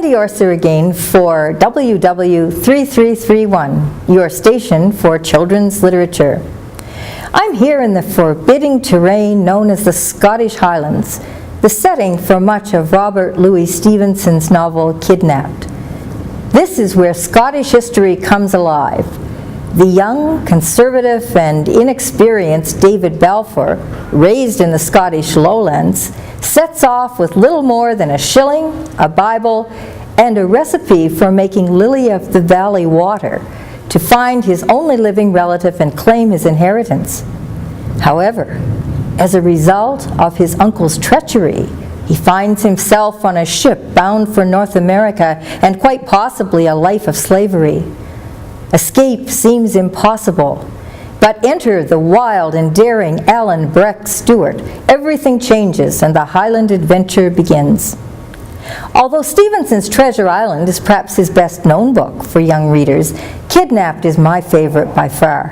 Sandy Orser again for WW3331, your station for children's literature. I'm here in the forbidding terrain known as the Scottish Highlands, the setting for much of Robert Louis Stevenson's novel Kidnapped. This is where Scottish history comes alive. The young, conservative, and inexperienced David Balfour, raised in the Scottish lowlands, sets off with little more than a shilling, a Bible, and a recipe for making lily-of-the-valley water to find his only living relative and claim his inheritance. However, as a result of his uncle's treachery, he finds himself on a ship bound for North America and quite possibly a life of slavery. Escape seems impossible, but enter the wild and daring Alan Breck Stewart. Everything changes and the Highland adventure begins. Although Stevenson's Treasure Island is perhaps his best known book for young readers, Kidnapped is my favorite by far.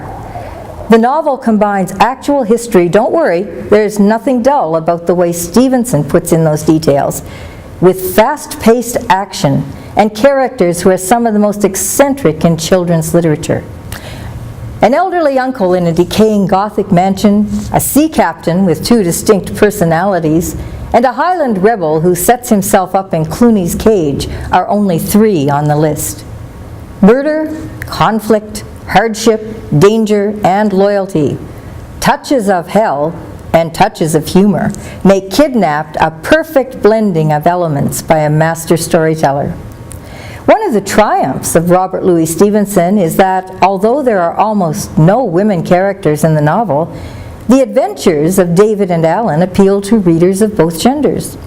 The novel combines actual history. Don't worry, there's nothing dull about the way Stevenson puts in those details, with fast-paced action and characters who are some of the most eccentric in children's literature. An elderly uncle in a decaying Gothic mansion, a sea captain with two distinct personalities, and a Highland rebel who sets himself up in Clooney's cage are only three on the list. Murder, conflict, hardship, danger, and loyalty, touches of hell, and touches of humor make Kidnapped a perfect blending of elements by a master storyteller. One of the triumphs of Robert Louis Stevenson is that, although there are almost no women characters in the novel, the adventures of David and Alan appeal to readers of both genders.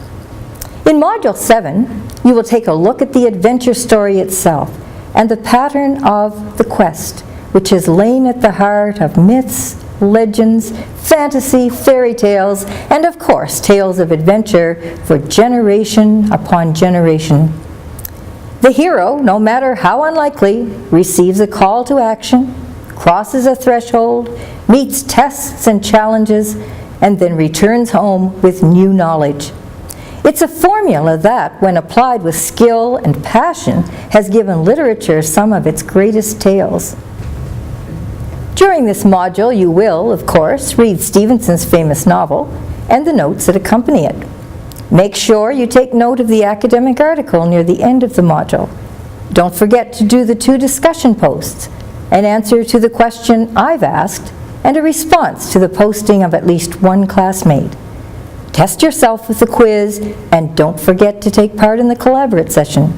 In Module 7, you will take a look at the adventure story itself and the pattern of the quest, which has lain at the heart of myths, legends, fantasy, fairy tales, and of course, tales of adventure for generation upon generation. The hero, no matter how unlikely, receives a call to action, crosses a threshold, meets tests and challenges, and then returns home with new knowledge. It's a formula that, when applied with skill and passion, has given literature some of its greatest tales. During this module, you will, of course, read Stevenson's famous novel and the notes that accompany it. Make sure you take note of the academic article near the end of the module. Don't forget to do the 2 discussion posts, an answer to the question I've asked, and a response to the posting of at least one classmate. Test yourself with the quiz, and don't forget to take part in the collaborate session.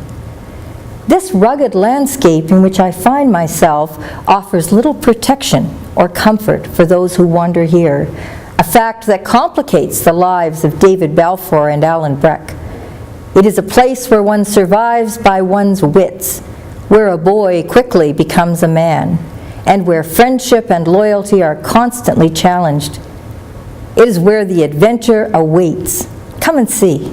This rugged landscape in which I find myself offers little protection or comfort for those who wander here, a fact that complicates the lives of David Balfour and Alan Breck. It is a place where one survives by one's wits, where a boy quickly becomes a man, and where friendship and loyalty are constantly challenged. It is where the adventure awaits. Come and see.